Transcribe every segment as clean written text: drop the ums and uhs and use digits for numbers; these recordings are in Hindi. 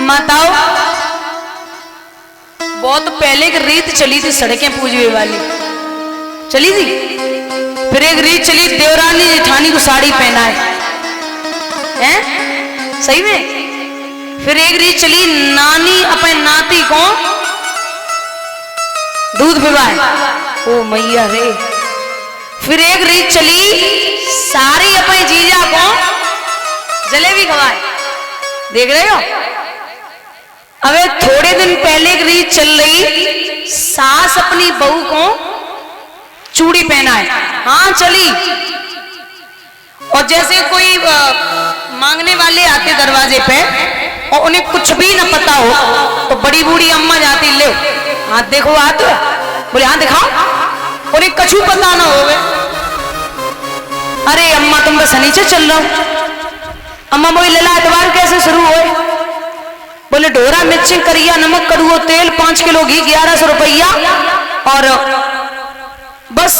माताओं, बहुत पहले की रीत चली थी सड़कें पूजने वाली, चली थी। फिर एक रीत चली देवरानी जेठानी को साड़ी पहनाए, हैं? सही में। फिर एक रीत चली नानी अपने नाती को दूध पिलाए, ओ मैया रे। फिर एक रीत चली सारी अपने जीजा को जलेबी खवाए, देख रहे हो। अबे थोड़े दिन पहले एक रीत चल रही सास अपनी बहू को चूड़ी पहनाए, हाँ चली। और जैसे कोई मांगने वाले आते दरवाजे पे और उन्हें कुछ भी ना पता हो तो बड़ी बूढ़ी अम्मा जाती, ले हाथ देखो, हाथ बोले हाथ दिखाओ, उन्हें कछु पता ना हो। अरे अम्मा तुम बस नीचे चल रहा हो। अम्मा बोली लला एतवार कैसे शुरू हुए? बोले डोरा मिर्ची करिया नमक कड़ुओ तेल 5 किलो घी 1100 रुपया और बस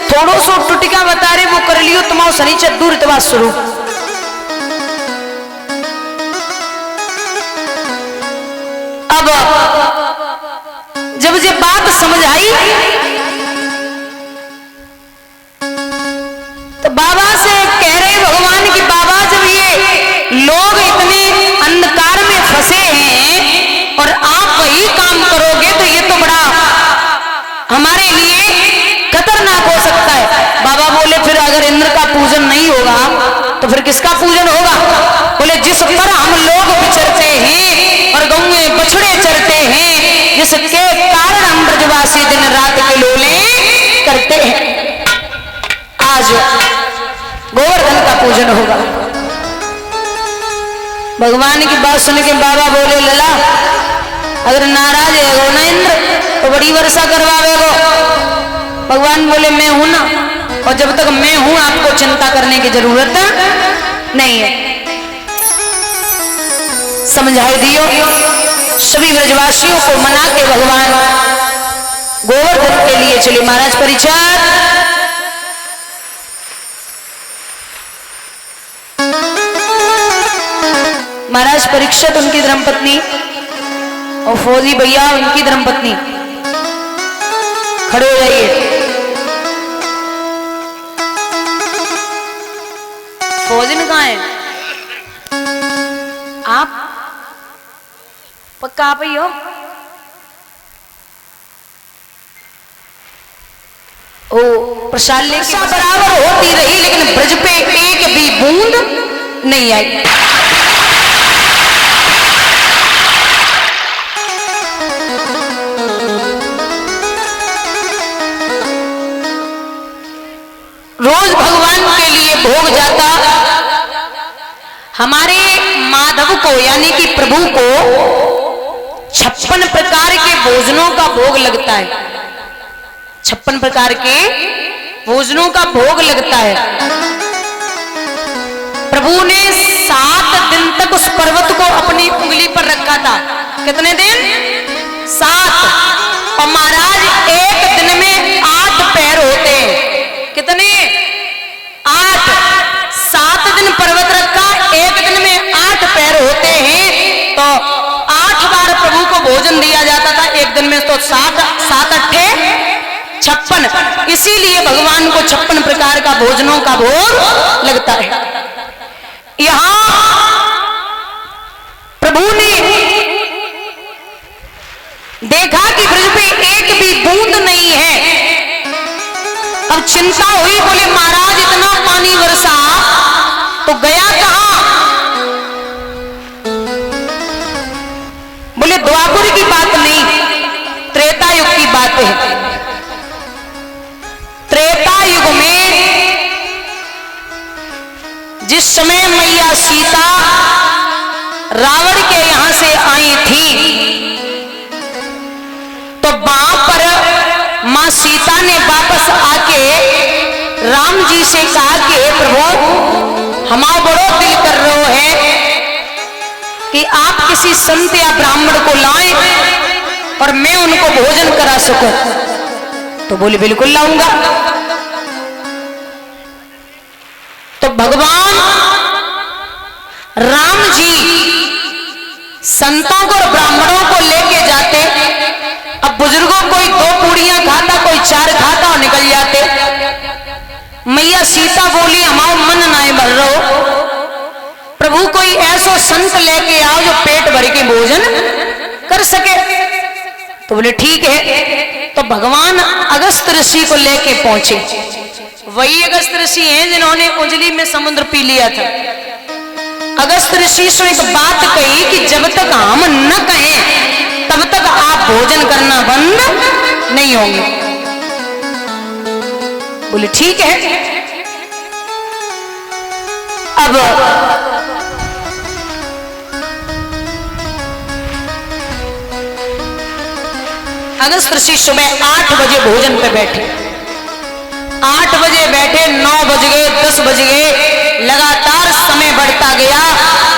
थोड़ो सो टुटिका बता रहे वो कर लियो, तुम्हारा शनिचर दूर इतवार शुरू। अब जब ये बात समझ आई तो बाबा से कह रहे भगवान की बाबा जब ये लोग इतने अंधकार में फंसे हैं और आप वही काम करोगे तो ये तो बड़ा हमारे लिए खतरनाक हो सकता है। बाबा बोले फिर अगर इंद्र का पूजन नहीं होगा तो फिर किसका पूजन होगा? बोले जिस पर हम लोग विचरते हैं और गऊ में बछड़े चरते हैं, जिसके कारण हम ब्रजवासी दिन रात के लोले करते हैं, आज गोवर्धन का पूजन होगा। भगवान की बात सुन के बाबा बोले लला अगर नाराज है ना इंद्र तो बड़ी वर्षा करवावेगो। भगवान बोले मैं हूं ना, और जब तक मैं हूं आपको चिंता करने की जरूरत नहीं है। समझाई दियो। सभी ब्रजवासियों को मना के भगवान गोवर्धन के लिए चले। महाराज परिचय महाराज परीक्षित उनकी धर्मपत्नी और फौजी भैया उनकी धर्मपत्नी खड़े हो जाइए। फौजी कहाँ है? आप पक्का आप ही हो? ओ प्रसाद लेके बराबर होती रही लेकिन ब्रज पे एक भी बूंद नहीं आई। रोज भगवान के लिए भोग जाता। हमारे माधव को यानी कि प्रभु को 56 प्रकार के भोजनों का भोग लगता है। 56 प्रकार के भोजनों का भोग लगता है। प्रभु ने 7 दिन तक उस पर्वत को अपनी उंगली पर रखा था। कितने दिन? 7। और महाराज एक दिन में 8 पैर होते हैं। कितने? 8। 7 दिन पर्वत रखा, एक दिन में 8 पैर होते हैं तो 8 बार प्रभु को भोजन दिया जाता था एक दिन में। तो 7 8 56। इसीलिए भगवान को 56 प्रकार का भोजनों का भोग लगता है। यहां प्रभु ने देखा कि ब्रज पे एक भी बूंद नहीं है। अब चिंता हुई, बोले महाराज इतना पानी बरसा तो गया कहां? बोले द्वापर की बात नहीं, त्रेता युग की बात है। त्रेता युग में जिस समय मैया सीता रावण के यहां से आई थी तो वहां पर मां सीता ने वापस आके राम जी से कहा कि प्रभु हमारा बड़ो दिल कर रहा है कि आप किसी संत या ब्राह्मण को लाएं और मैं उनको भोजन करा सकूं। तो बोले बिल्कुल लाऊंगा। तो भगवान राम जी संतों को और ब्राह्मणों को लेके जाते। अब बुजुर्गों कोई 2 पूड़ियां खाता, कोई 4 खाता और निकल जाते। मैया सीता बोली हमारा मन नाए भर रहो, प्रभु कोई ऐसो संत लेके आओ जो पेट भर के भोजन कर सके। तो बोले ठीक है। तो भगवान अगस्त ऋषि को लेके पहुंचे। वही अगस्त ऋषि हैं जिन्होंने उंजली में समुद्र पी लिया था। अगस्त ऋषि से एक बात कही कि जब तक हम न कहें तब तक आप भोजन करना बंद नहीं होंगे। बोले ठीक है। अब अगस्त ऋषि सुबह 8 बजे भोजन पे बैठे। 8 बजे बैठे, 9 बज गए, 10 बज गए, लगातार समय बढ़ता गया।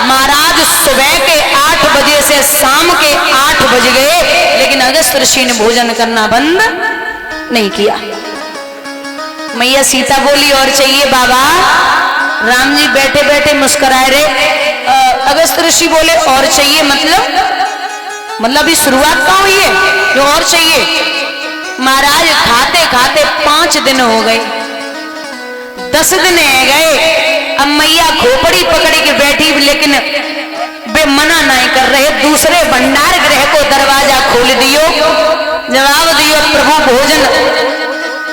महाराज सुबह के 8 बजे से शाम के 8 बज गए, लेकिन अगस्त ऋषि ने भोजन करना बंद नहीं किया। मैया सीता बोली और चाहिए बाबा। राम जी बैठे बैठे मुस्कुराए रहे। अगस्त ऋषि बोले और चाहिए मतलब ये शुरुआत कहाँ हुई है जो और चाहिए। महाराज खाते खाते 5 दिन हो गए, 10 दिन गए। अब मैया खोपड़ी पकड़ी के बैठी, लेकिन वे मना नहीं कर रहे। दूसरे भंडार गृह को दरवाजा खोल दियो, जवाब दियो प्रभु भोजन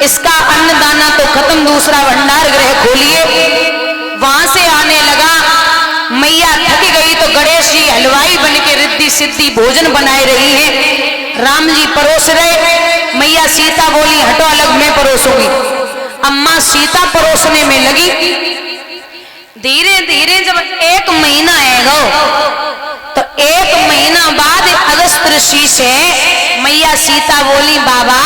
इसका अन्नदाना तो खत्म, दूसरा भंडार गृह खोलिए। वहां से आने लगा। मैया थक गई तो गणेश जी हलवाई बन के रिद्धि सिद्धि भोजन बनाए रही हैं। राम जी परोस रहे। मैया सीता बोली हटो अलग, मैं परोसूंगी। अम्मा सीता परोसने में लगी। धीरे धीरे जब 1 महीना आएगा तो 1 महीना बाद अगस्त ऋषि से मैया सीता बोली बाबा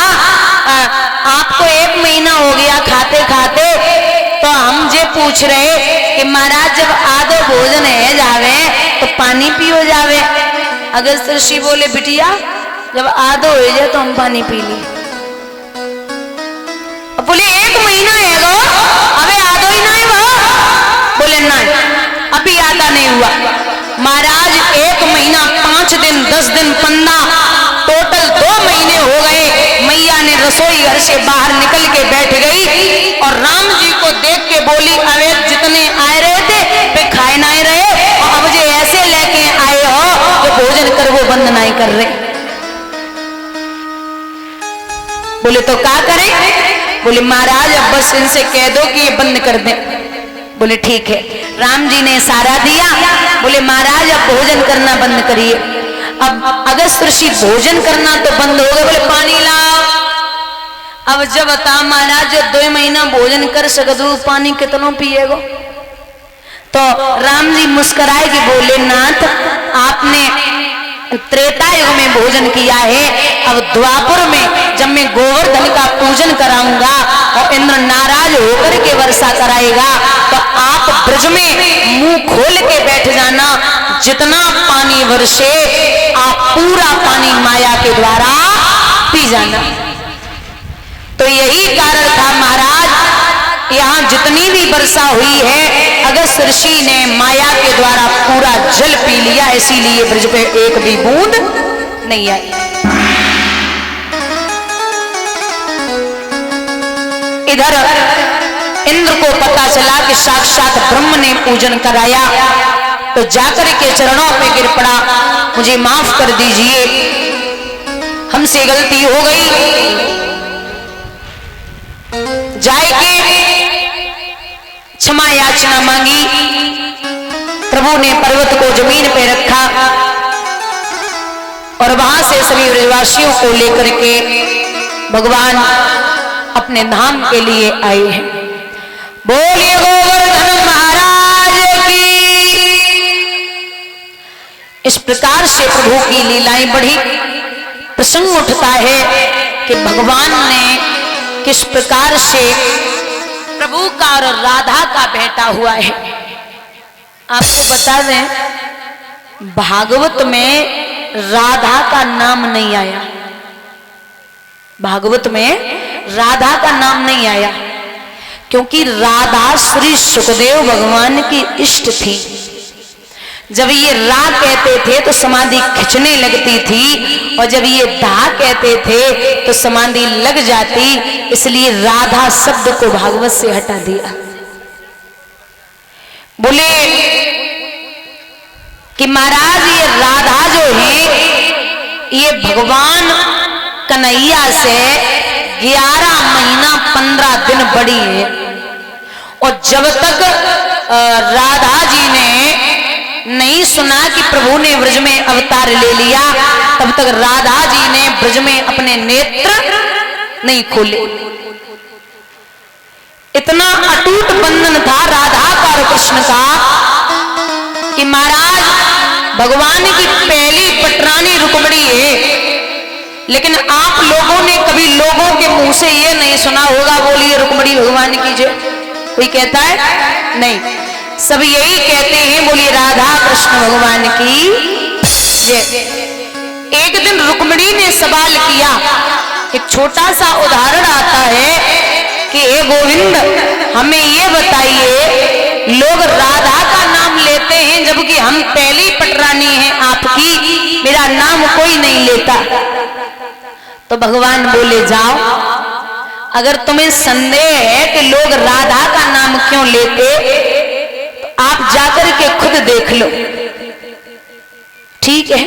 आपको 1 महीना हो गया खाते खाते, तो हम जे पूछ रहे कि महाराज जब आधो भोजन है जावे तो पानी पियो जावे। अगस्त ऋषि बोले बिटिया जब आधो हो जाए तो हम पानी पी ली। बोले 1 महीना है गो, अबे आधो ही ना है वो। बोले नहीं अभी आधा नहीं हुआ। महाराज 1 महीना 5 दिन 10 दिन 15 टोटल 2 महीने हो गए। मैया ने रसोई घर से बाहर निकल के बैठ गई और राम जी को देख के बोली अरे जितने आए रहे थे वे खाए नहीं रहे और अब जो ऐसे लेके आए हो जो भोजन कर वो बंद नहीं कर रहे। बोले तो क्या करें। बोले महाराज अब बस इनसे कह दो कि ये बंद कर दें। बोले ठीक है। राम जी ने इशारा दिया। बोले महाराज अब भोजन करना बंद करिए। अब अगस्त ऋषि भोजन करना तो बंद हो गया। बोले पानी लाओ। अब जब बता महाराज 2 महीना भोजन कर सकते पानी कितनों पिएगो। तो राम जी मुस्कुराए कि बोले नाथ आपने त्रेता युग में भोजन किया है, अब द्वापर में जब मैं गोवर्धन का पूजन कराऊंगा और इंद्र नाराज होकर के वर्षा कराएगा तो आप ब्रज में मुंह खोल के बैठ जाना। जितना पानी वर्षे आप पूरा पानी माया के द्वारा पी जाना। तो यही कारण था महाराज यहाँ जितनी भी वर्षा हुई है अगस्त ऋषि ने माया के द्वारा पूरा जल पी लिया, इसीलिए ब्रज पे एक भी बूंद नहीं आई। इधर इंद्र को पता चला कि साक्षात ब्रह्म ने पूजन कराया तो जाकर के चरणों में गिर पड़ा, मुझे माफ कर दीजिए, हमसे गलती हो गई। जाके क्षमा याचना मांगी। प्रभु ने पर्वत को जमीन पे रखा और वहां से सभी ब्रजवासियों को लेकर के भगवान अपने धाम के लिए आए हैं। बोलिए गोवर्धन महाराज की। इस प्रकार से प्रभु की लीलाएं बढ़ी। प्रसंग उठता है कि भगवान ने किस प्रकार से प्रभु का और राधा का बेटा हुआ है। आपको बता दें भागवत में राधा का नाम नहीं आया। भागवत में राधा का नाम नहीं आया क्योंकि राधा श्री सुखदेव भगवान की इष्ट थी। जब ये रा कहते थे तो समाधि खिंचने लगती थी, और जब ये धा कहते थे तो समाधि लग जाती। इसलिए राधा शब्द को भागवत से हटा दिया। बोले कि महाराज ये राधा जो है ये भगवान कन्हैया से 11 महीना 15 दिन बड़ी है, और जब तक राधा जी ने नहीं सुना कि प्रभु ने ब्रज में अवतार ले लिया, तब तक राधा जी ने ब्रज में अपने नेत्र नहीं खोले। इतना अटूट बंधन था राधा का और कृष्ण का कि महाराज भगवान की पहली पटरानी रुक्मिणी है, लेकिन आप लोगों ने कभी लोगों के मुंह से ये नहीं सुना होगा, बोलिए रुक्मिणी भगवान की जय। कोई कहता है नहीं, सब यही कहते हैं बोलिए राधा कृष्ण भगवान की जय। एक दिन रुक्मिणी ने सवाल किया, एक छोटा सा उदाहरण आता है कि हे गोविंद हमें ये बताइए, लोग राधा का नाम लेते हैं जबकि हम पहली पटरानी हैं आपकी, मेरा नाम कोई नहीं लेता। तो भगवान बोले जाओ, अगर तुम्हें संदेह है कि लोग राधा का नाम क्यों लेते, तो आप जाकर के खुद देख लो, ठीक है।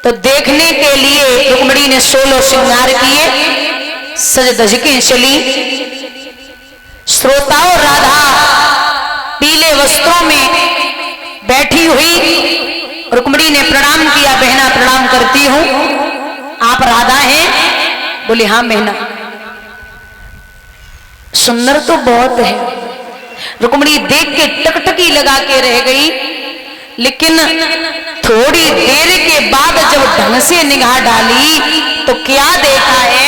तो देखने के लिए रुक्मिणी ने 16 श्रृंगार किए, सज धज के चली। श्रोताओं राधा पीले वस्त्रों में बैठी हुई, रुक्मिणी ने प्रणाम किया, बहना प्रणाम करती हूं, आप राधा हैं? बोले हाँ बहना। सुंदर तो बहुत है। रुक्मिणी देख के टकटकी लगा के रह गई, लेकिन थोड़ी देर के बाद जब ढंग से निगाह डाली तो क्या देखा है